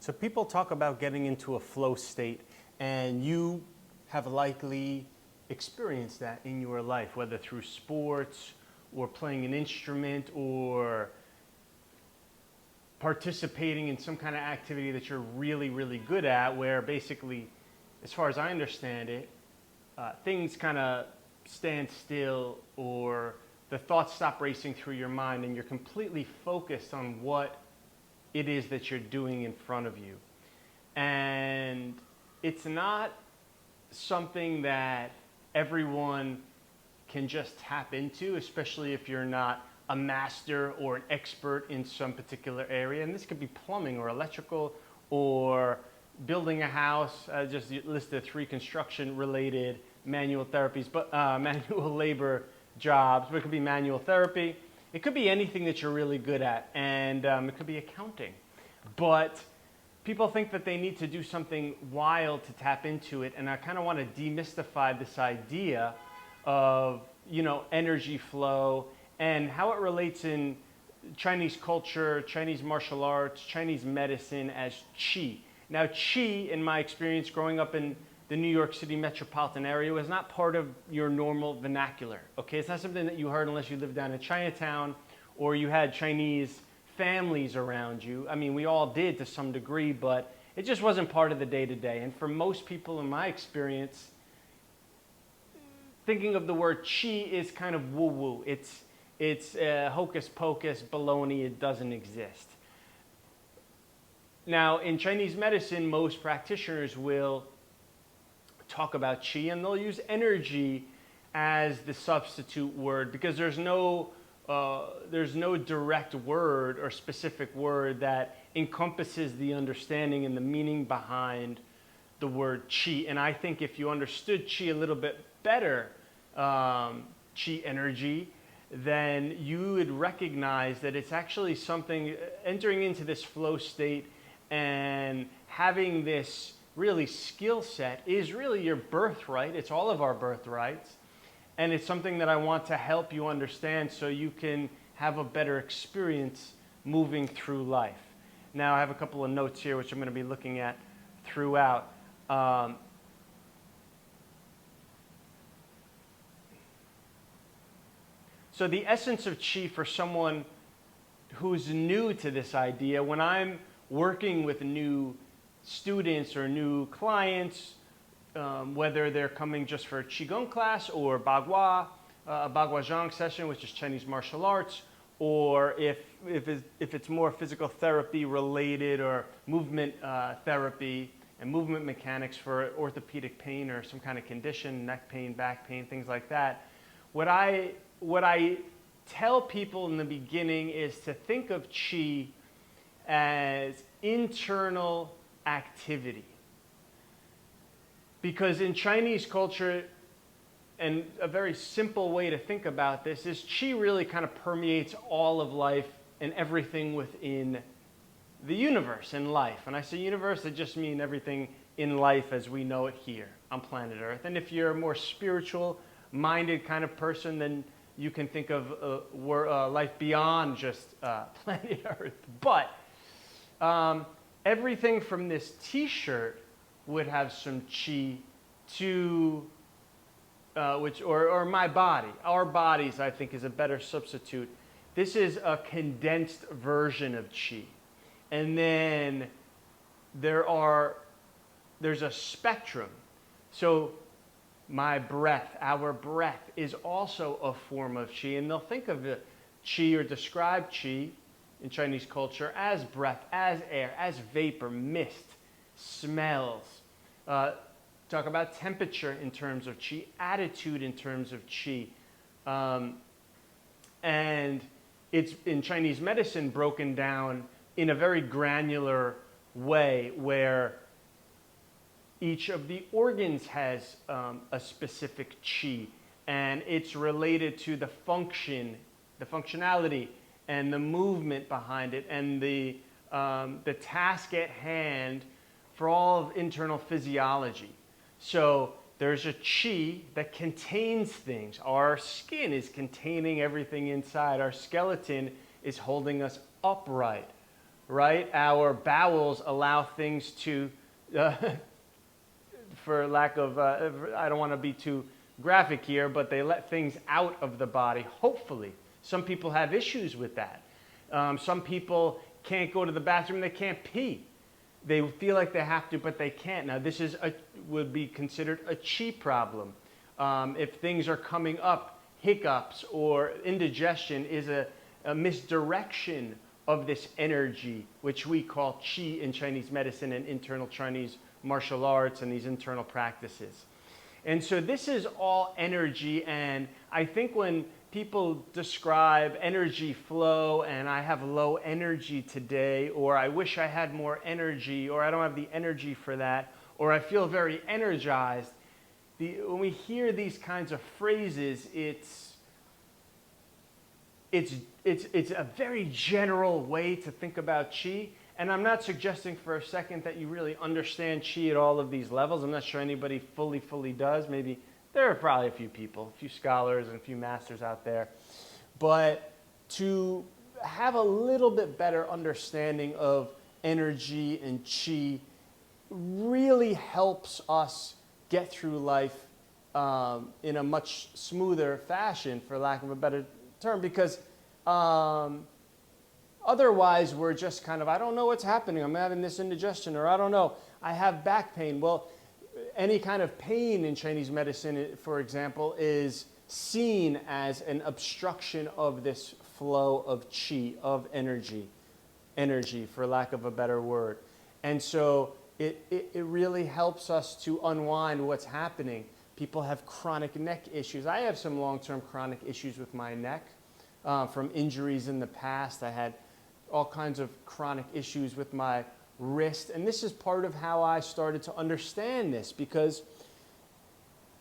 So people talk about getting into a flow state, and you have likely experienced that in your life, whether through sports or playing an instrument or participating in some kind of activity that you're really, really good at, where basically, as far as I understand it, things kind of stand still, or the thoughts stop racing through your mind and you're completely focused on what it is that you're doing in front of you. And it's not something that everyone can just tap into, especially if you're not a master or an expert in some particular area. And this could be plumbing or electrical or building a house. I just listed 3 construction related manual therapies, but manual labor jobs, but it could be manual therapy. It could be anything that you're really good at, and it could be accounting. But people think that they need to do something wild to tap into it, and I kind of want to demystify this idea of, energy flow and how it relates in Chinese culture, Chinese martial arts, Chinese medicine as qi. Now, qi, in my experience growing up in the New York City metropolitan area, was not part of your normal vernacular, okay? It's not something that you heard unless you lived down in Chinatown or you had Chinese families around you. I mean, we all did to some degree, but it just wasn't part of the day-to-day. And for most people, in my experience, thinking of the word qi is kind of woo-woo. It's hocus pocus, baloney, it doesn't exist. Now, in Chinese medicine, most practitioners will talk about qi, and they'll use energy as the substitute word because there's no direct word or specific word that encompasses the understanding and the meaning behind the word qi. And I think if you understood qi a little bit better, qi energy, then you would recognize that it's actually something, entering into this flow state and having this really skill set is really your birthright. It's all of our birthrights. And it's something that I want to help you understand so you can have a better experience moving through life. Now, I have a couple of notes here which I'm going to be looking at throughout. So the essence of qi for someone who's new to this idea, when I'm working with new students or new clients, whether they're coming just for a Qigong class or Bagua, a Bagua zhang session, which is Chinese martial arts, or if it's more physical therapy related or movement therapy and movement mechanics for orthopedic pain or some kind of condition, neck pain, back pain, things like that. What I tell people in the beginning is to think of qi as internal activity. Because in Chinese culture, and a very simple way to think about this is qi really kind of permeates all of life and everything within the universe and life. And I say universe, I just mean everything in life as we know it here on planet Earth. And if you're a more spiritual minded kind of person, then you can think of life beyond just planet Earth. But everything from this t-shirt would have some qi to, or my body. Our bodies, I think, is a better substitute. This is a condensed version of qi. And then there's a spectrum. So my breath, our breath is also a form of qi. And they'll think of the qi or describe qi in Chinese culture as breath, as air, as vapor, mist, smells. Talk about temperature in terms of qi, attitude in terms of qi. And it's in Chinese medicine broken down in a very granular way where each of the organs has a specific qi, and it's related to the function, the functionality, and the movement behind it, and the task at hand for all of internal physiology. So there's a qi that contains things. Our skin is containing everything inside. Our skeleton is holding us upright. right? Our bowels allow things to, for lack of, I don't want to be too graphic here, but they let things out of the body, hopefully. Some people have issues with that. Some people can't go to the bathroom, they can't pee. They feel like they have to, but they can't. Now, this would be considered a chi problem. If things are coming up, hiccups or indigestion is a misdirection of this energy, which we call qi in Chinese medicine and internal Chinese martial arts and these internal practices. And so this is all energy, and I think when people describe energy flow and I have low energy today, or I wish I had more energy, or I don't have the energy for that, or I feel very energized, when we hear these kinds of phrases, it's a very general way to think about qi. And I'm not suggesting for a second that you really understand qi at all of these levels. I'm not sure anybody fully does. Maybe there are probably a few people, a few scholars and a few masters out there. But to have a little bit better understanding of energy and qi really helps us get through life in a much smoother fashion, for lack of a better term, because otherwise we're just kind of, I don't know what's happening, I'm having this indigestion, or I don't know, I have back pain. Well, any kind of pain in Chinese medicine, for example, is seen as an obstruction of this flow of qi, of energy, for lack of a better word. And so it really helps us to unwind what's happening. People have chronic neck issues. I have some long-term chronic issues with my neck from injuries in the past. I had all kinds of chronic issues with my wrist. And this is part of how I started to understand this, because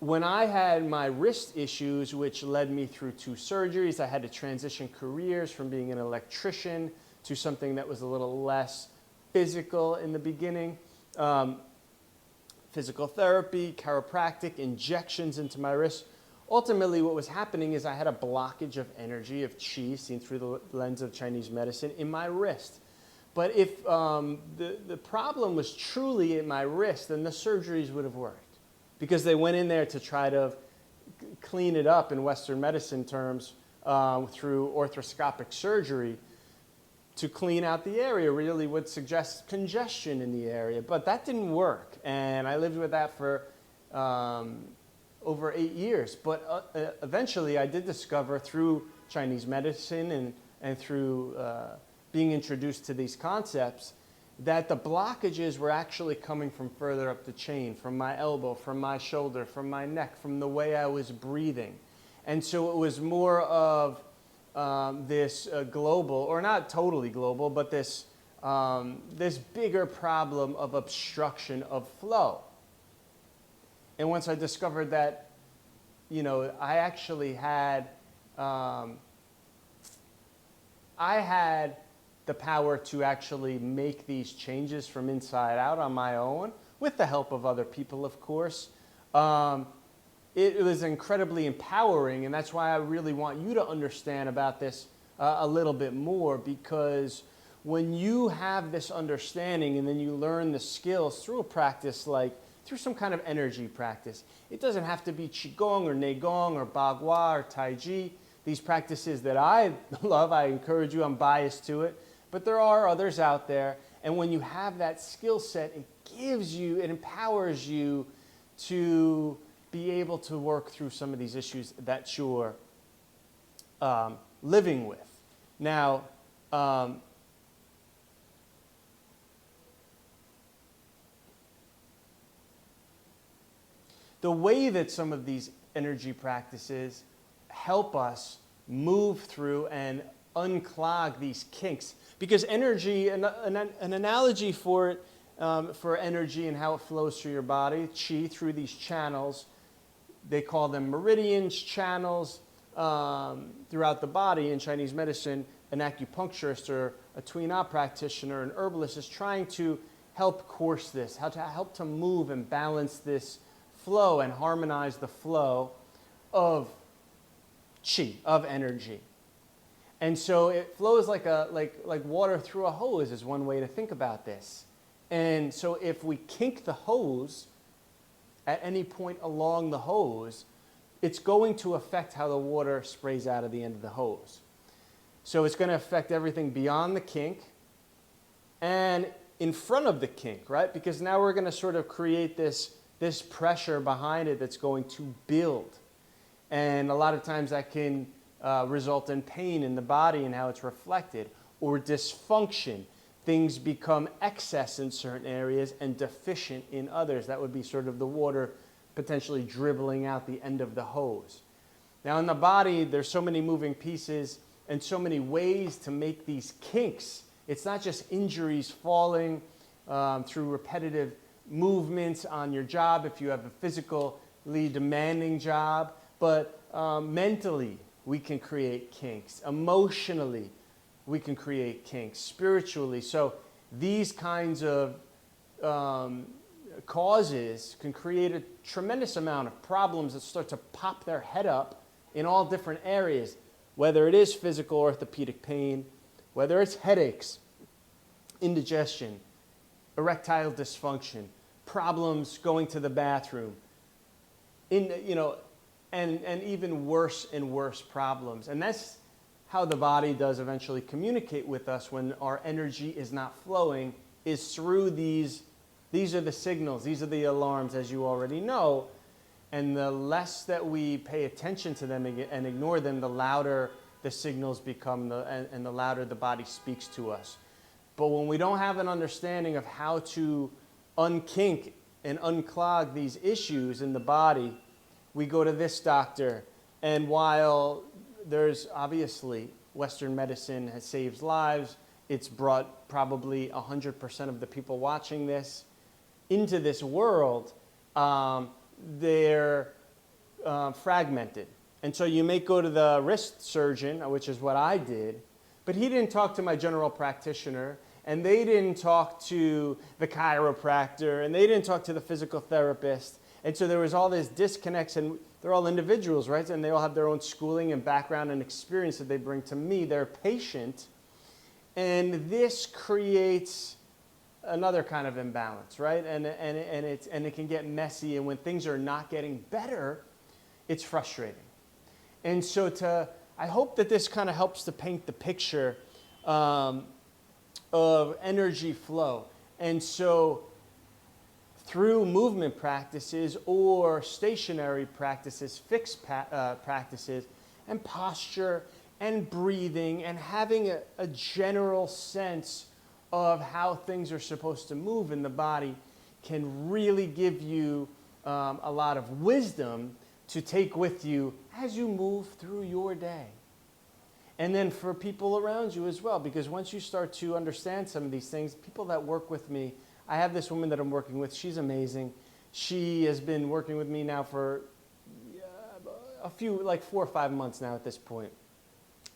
when I had my wrist issues, which led me through 2 surgeries, I had to transition careers from being an electrician to something that was a little less physical in the beginning. Physical therapy, chiropractic, injections into my wrist. Ultimately, what was happening is I had a blockage of energy, of qi, seen through the lens of Chinese medicine, in my wrist. But if the problem was truly in my wrist, then the surgeries would have worked, because they went in there to try to clean it up in Western medicine terms through arthroscopic surgery to clean out the area. Really would suggest congestion in the area, but that didn't work. And I lived with that for over 8 years. But eventually I did discover through Chinese medicine and through being introduced to these concepts that the blockages were actually coming from further up the chain, from my elbow, from my shoulder, from my neck, from the way I was breathing. And so it was more of this global, or not totally global, but this bigger problem of obstruction of flow. And once I discovered that, you know, I actually had, I had the power to actually make these changes from inside out on my own, with the help of other people, of course. It was incredibly empowering, and that's why I really want you to understand about this a little bit more, because when you have this understanding and then you learn the skills through a practice like through some kind of energy practice. It doesn't have to be Qigong or Neigong or Bagua or Taiji. These practices that I love, I encourage you, I'm biased to it, but there are others out there. And when you have that skill set, it gives you, it empowers you to be able to work through some of these issues that you're living with. Now, the way that some of these energy practices help us move through and unclog these kinks, because energy, an analogy for it, for energy and how it flows through your body, qi, through these channels, they call them meridians, channels, throughout the body. In Chinese medicine, an acupuncturist or a Tui Na practitioner, an herbalist, is trying to help course this, how to help to move and balance this flow and harmonize the flow of qi, of energy. And so it flows like water through a hose is one way to think about this. And so if we kink the hose at any point along the hose, it's going to affect how the water sprays out of the end of the hose. So it's going to affect everything beyond the kink and in front of the kink, right? Because now we're going to sort of create this pressure behind it that's going to build. And a lot of times that can result in pain in the body and how it's reflected, or dysfunction. Things become excess in certain areas and deficient in others. That would be sort of the water potentially dribbling out the end of the hose. Now in the body, there's so many moving pieces and so many ways to make these kinks. It's not just injuries falling through repetitive movements on your job if you have a physically demanding job, but mentally we can create kinks. Emotionally, we can create kinks. Spiritually. So these kinds of causes can create a tremendous amount of problems that start to pop their head up in all different areas, whether it is physical orthopedic pain, whether it's headaches, indigestion, erectile dysfunction, problems going to the bathroom, and even worse and worse problems. And that's how the body does eventually communicate with us when our energy is not flowing, is through these are the signals, these are the alarms, as you already know. And the less that we pay attention to them and ignore them, the louder the signals become and the louder the body speaks to us. But when we don't have an understanding of how to unkink and unclog these issues in the body, we go to this doctor. And while there's obviously Western medicine has saved lives, it's brought probably 100% of the people watching this into this world, they're fragmented. And so you may go to the wrist surgeon, which is what I did, but he didn't talk to my general practitioner, and they didn't talk to the chiropractor, and they didn't talk to the physical therapist. And so there was all these disconnects, and they're all individuals, right? And they all have their own schooling and background and experience that they bring to me, their patient. And this creates another kind of imbalance, right? And it can get messy, and when things are not getting better, it's frustrating. And so I hope that this kind of helps to paint the picture of energy flow. And so through movement practices or stationary practices, fixed practices, and posture and breathing and having a general sense of how things are supposed to move in the body can really give you a lot of wisdom to take with you as you move through your day. And then for people around you as well, because once you start to understand some of these things, people that work with me, I have this woman that I'm working with, she's amazing. She has been working with me now for a few, like 4 or 5 months now at this point.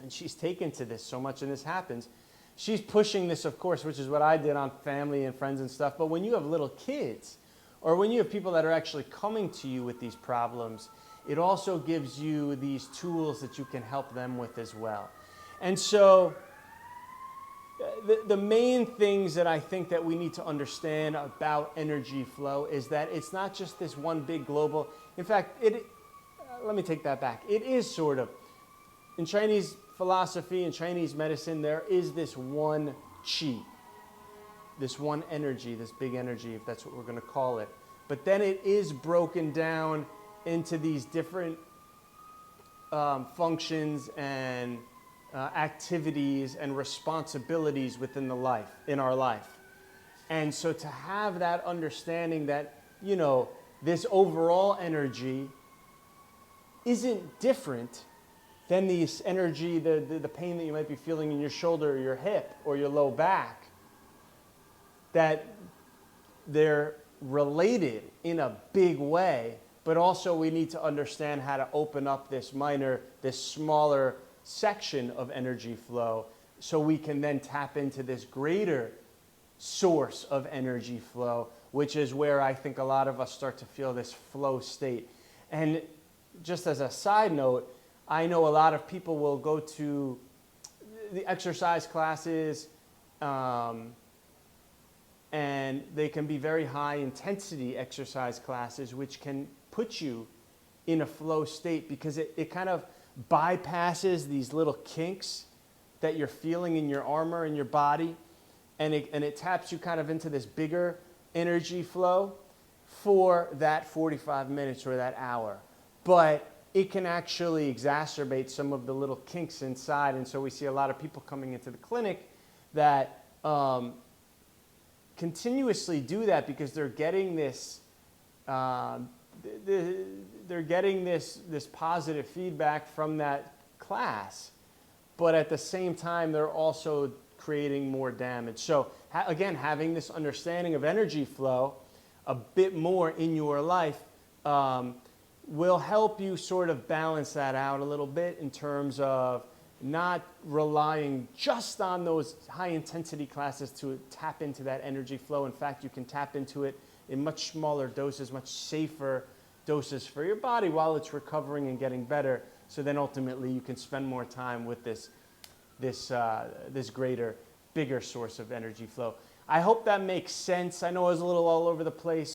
And she's taken to this so much, and this happens. She's pushing this, of course, which is what I did on family and friends and stuff. But when you have little kids, or when you have people that are actually coming to you with these problems, it also gives you these tools that you can help them with as well. And so the main things that I think that we need to understand about energy flow is that it's not just this one big global. In fact, let me take that back. It is sort of. In Chinese philosophy and Chinese medicine, there is this one qi, this one energy, this big energy, if that's what we're going to call it. But then it is broken down into these different functions and activities and responsibilities within our life. And so to have that understanding that, this overall energy isn't different than this energy, the pain that you might be feeling in your shoulder or your hip or your low back, that they're related in a big way, but also we need to understand how to open up this smaller section of energy flow so we can then tap into this greater source of energy flow, which is where I think a lot of us start to feel this flow state. And just as a side note, I know a lot of people will go to the exercise classes, and they can be very high intensity exercise classes, which can put you in a flow state because it kind of bypasses these little kinks that you're feeling in your armor and your body, and it taps you kind of into this bigger energy flow for that 45 minutes or that hour. But it can actually exacerbate some of the little kinks inside, and so we see a lot of people coming into the clinic that continuously do that because they're getting this this positive feedback from that class, but at the same time they're also creating more damage. So again, having this understanding of energy flow a bit more in your life will help you sort of balance that out a little bit in terms of not relying just on those high intensity classes to tap into that energy flow. In fact, you can tap into it in much smaller doses, much safer doses for your body while it's recovering and getting better. So then ultimately you can spend more time with this greater, bigger source of energy flow. I hope that makes sense. I know I was a little all over the place.